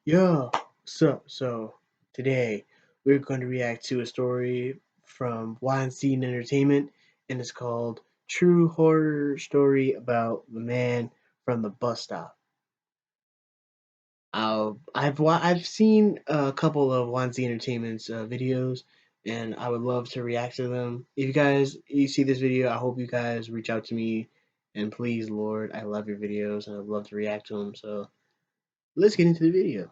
Yeah. So today we're going to react to a story from Wansee Entertainment, and it's called "True Horror Story About the Man from the Bus Stop." I've seen a couple of Wansee Entertainment's videos, and I would love to react to them. If you see this video, I hope you guys reach out to me, and please, Lord, I love your videos, and I'd love to react to them. So let's get into the video.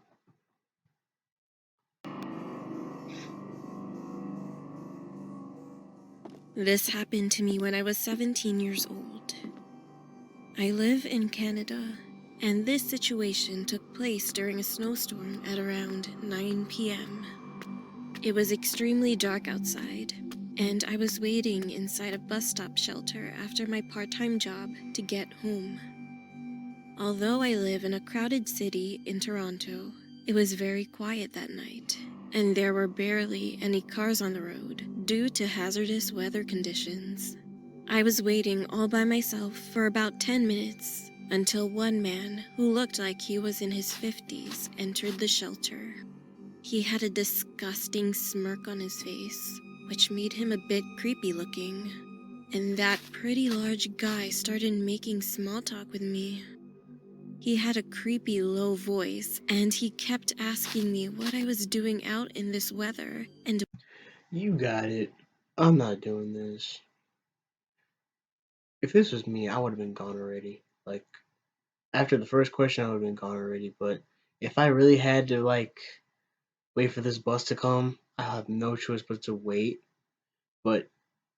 This happened to me when I was 17 years old. I live in Canada, and this situation took place during a snowstorm at around 9 p.m. It was extremely dark outside, and I was waiting inside a bus stop shelter after my part-time job to get home. Although I live in a crowded city in Toronto, it was very quiet that night, and there were barely any cars on the road due to hazardous weather conditions. I was waiting all by myself for about 10 minutes until one man who looked like he was in his 50s entered the shelter. He had a disgusting smirk on his face, which made him a bit creepy looking. And that pretty large guy started making small talk with me. He had a creepy low voice, and he kept asking me what I was doing out in this weather and You got it. I'm not doing this. If this was me, I would have been gone already. Like, after the first question, I would have been gone already. But if I really had to, wait for this bus to come, I have no choice but to wait. But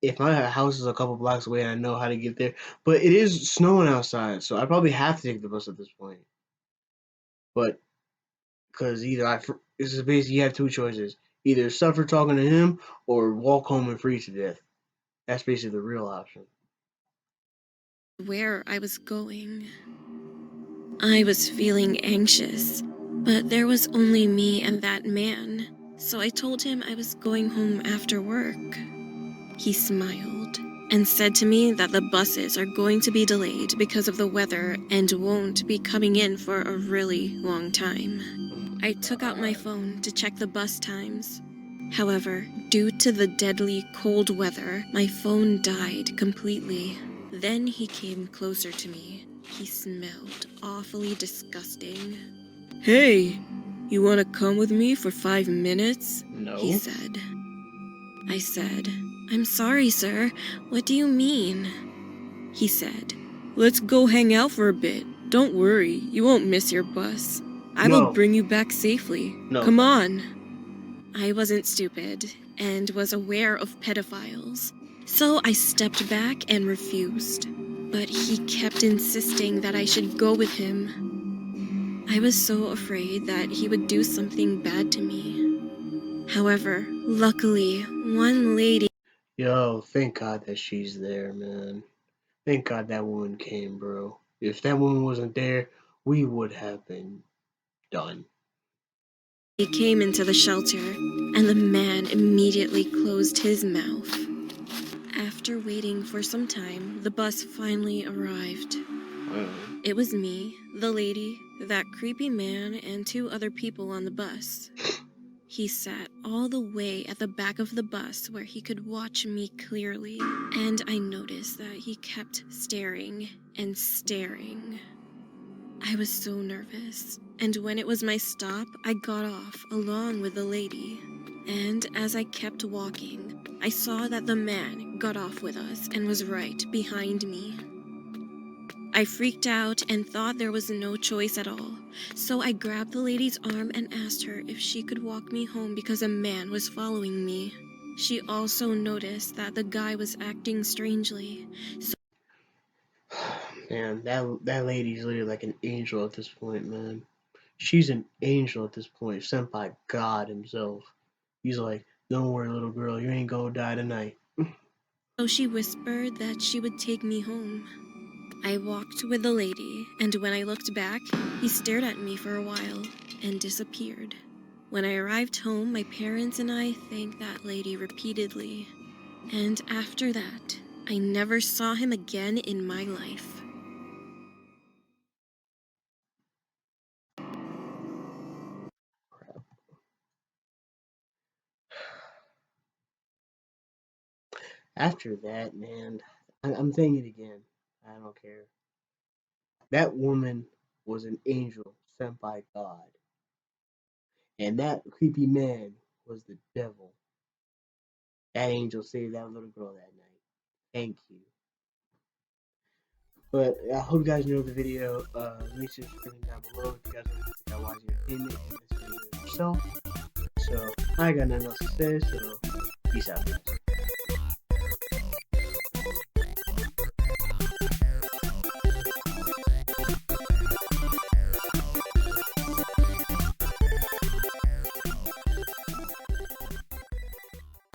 if my house is a couple blocks away and I know how to get there, but it is snowing outside, so I probably have to take the bus at this point. But because this is basically you have two choices: either suffer talking to him or walk home and freeze to death. That's basically the real option. where I was going. I was feeling anxious, but there was only me and that man, so I told him I was going home after work. He smiled and said to me that the buses are going to be delayed because of the weather and won't be coming in for a really long time. I took out my phone to check the bus times. However, due to the deadly cold weather, my phone died completely. Then he came closer to me. He smelled awfully disgusting. "Hey, you want to come with me for 5 minutes?" he No. said. I said, "I'm sorry, sir. What do you mean?" He said, "Let's go hang out for a bit. Don't worry, you won't miss your bus. I will No. bring you back safely. No. Come on." I wasn't stupid and was aware of pedophiles, so I stepped back and refused. But he kept insisting that I should go with him. I was so afraid that he would do something bad to me. However, luckily, one lady Yo, thank God that she's there, man. Thank God that woman came, bro. If that woman wasn't there, we would have been done. came into the shelter, and the man immediately closed his mouth. After waiting for some time, the bus finally arrived. It was me, the lady, that creepy man, and two other people on the bus. He sat all the way at the back of the bus where he could watch me clearly, and I noticed that he kept staring and staring. I was so nervous, and when it was my stop, I got off along with the lady. And as I kept walking, I saw that the man got off with us and was right behind me. I freaked out and thought there was no choice at all, so I grabbed the lady's arm and asked her if she could walk me home because a man was following me. She also noticed that the guy was acting strangely, so Man, that lady's literally like an angel at this point, man. She's an angel at this point, sent by God himself. He's like, "Don't worry, little girl, you ain't gonna die tonight." she whispered that she would take me home. I walked with the lady, and when I looked back, he stared at me for a while and disappeared. When I arrived home, my parents and I thanked that lady repeatedly. And after that, I never saw him again in my life. After that, man, I'm saying it again. I don't care. That woman was an angel sent by God, and that creepy man was the devil. That angel saved that little girl that night. Thank you. But I hope you guys enjoyed the video. Leave your description down below if you guys want to check out Wansee Entertainment and this video yourself. So I got nothing else to say, so peace out, guys.